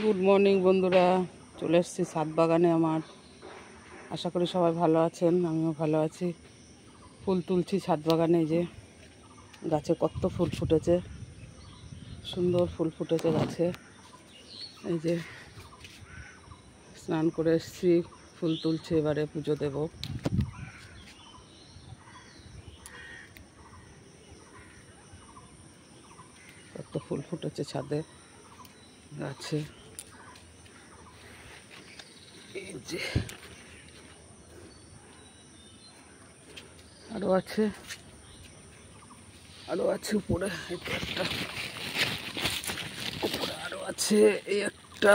Good morning বন্ধুরা, চলে এসেছি ছাদ বাগানে আমার। আশা করি সবাই ভালো আছেন, আমিও ভালো আছি। ফুল তুলছি ছাদ বাগানে। যে গাছে কত ফুল ফুটেছে, সুন্দর ফুল ফুটেছে গাছে। এই যে স্নান করে এসেছি, ফুল তুলছি, এবারে পুজো দেব। কত ফুল ফুটেছে ছাদে গাছে। এই যে আরো আছে, উপরে একটা, উপরে আরো আছে, এই একটা,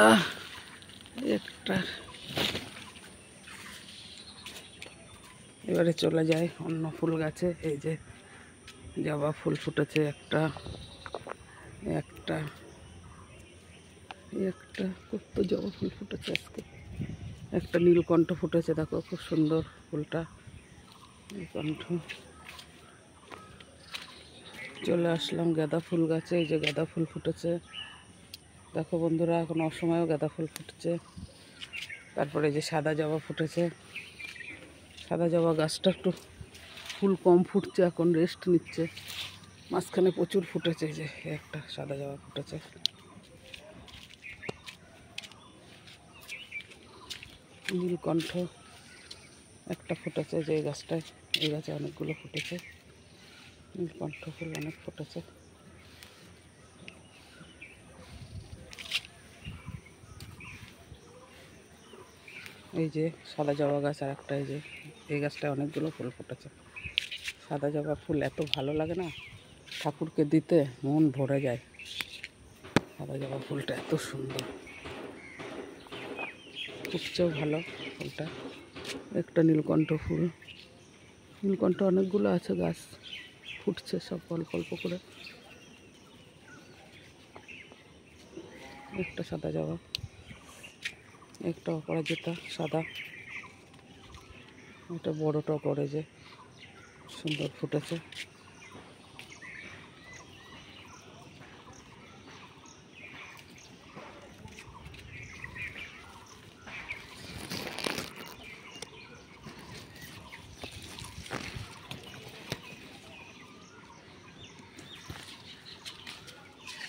এবারে চলে যায় অন্য ফুল গাছে। এই যে জবা ফুল ফুটেছে একটা, কত জবা ফুল ফুটেছে আজকে। একটা নীলকণ্ঠ ফুটেছে, দেখো খুব সুন্দর ফুলটা, নীলকণ্ঠ। চলে আসলাম গাঁদা ফুল গাছে। এই যে গাঁদা ফুল ফুটেছে, দেখো বন্ধুরা, এখন অসময়েও গাঁদা ফুল ফুটছে। তারপরে এই যে সাদা জবা ফুটেছে। সাদা জবা গাছটা একটু ফুল কম ফুটছে, এখন রেস্ট নিচ্ছে। মাঝখানে প্রচুর ফুটেছে। এই যে একটা সাদা জবা ফুটেছে। নীলকণ্ঠ একটা ফুটেছে যে এই গাছটায়, এই গাছে অনেকগুলো ফুটেছে। নীলকণ্ঠ ফুল অনেক ফুটেছে। এই যে সাদা জবা গাছ আর একটা, এই যে এই গাছটায় অনেকগুলো ফুল ফুটেছে। সাদা জবা ফুল এত ভালো লাগে না, ঠাকুরকে দিতে মন ভরে যায়। সাদা জবা ফুলটা এত সুন্দর, ফুটছেও ভালো ফুলটা। একটা নীলকণ্ঠ ফুল, নীলকণ্ঠ অনেকগুলো আছে গাছ, ফুটছে সব অল্প অল্প করে। একটা সাদা জবা, একটা অপরাজিতা সাদা, একটা বড় টগরে যে সুন্দর ফুটেছে।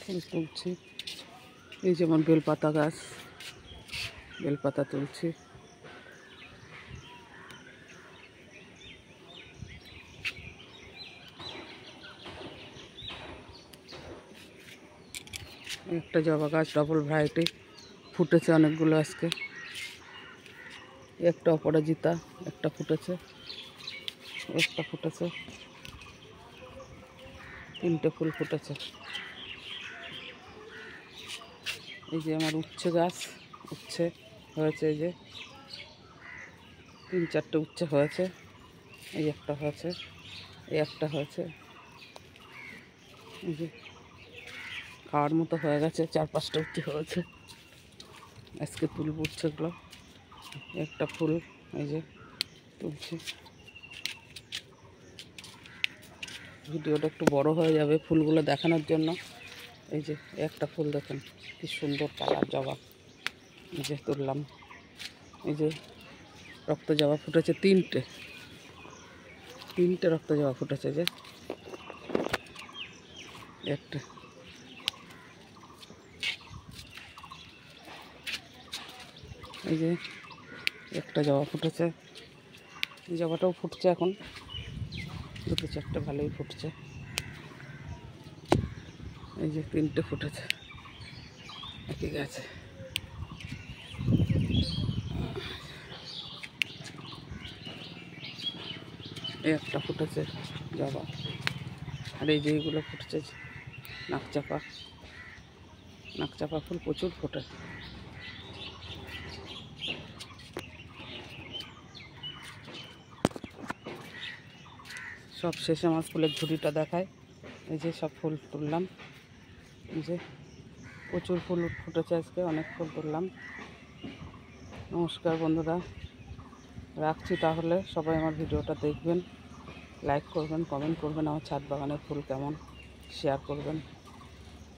ফুল তুলছি, এই যেমন বেলপাতা গাছ, বেলপাতা তুলছি। একটা জবা গাছ ডবল ভ্যারাইটি ফুটেছে অনেকগুলো আজকে। একটা অপরাজিতা একটা ফুটেছে, তিনটে ফুল ফুটেছে। এই যে আমার উচ্ছে গাছ, উচ্ছে হয়েছে, এই যে 3-4টে উচ্ছে হয়েছে। এই একটা হয়েছে, এই একটা হয়েছে। এই যে খাওয়ার মতো হয়ে গেছে, 4-5টা উচ্ছে হয়েছে। আজকে তুলব উচ্ছেগুলো। একটা ফুল এই যে তুলছি। ভিডিওটা একটু বড় হয়ে যাবে ফুলগুলো দেখানোর জন্য। এই যে একটা ফুল দেখেন কি সুন্দর কালার জবা, এই যে তুললাম। এই যে রক্ত জবা ফুটেছে তিনটে রক্ত জবা ফুটেছে। যে একটা, এই যে একটা জবা ফুটেছে। এই জবাটাও ফুটছে এখন, 2-4টে ভালোই ফুটছে। এই যে 3টে ফুটেছে একই গাছে। এই একটা ফুটেছে জবা। আর এই যে এইগুলো ফুটেছে নাকচাপা ফুল প্রচুর ফোটে। সব শেষে আমার ফুলের ঝুড়িটা দেখায়। এই যে সব ফুল তুললাম, এই যে প্রচুর ফুল ফুটেছে আজকে, অনেক ফুল তুললাম। নমস্কার বন্ধুরা, রাখছি তাহলে। সবাই আমার ভিডিওটা দেখবেন, লাইক করবেন, কমেন্ট করবেন, আমার ছাদ বাগানের ফুল কেমন শেয়ার করবেন।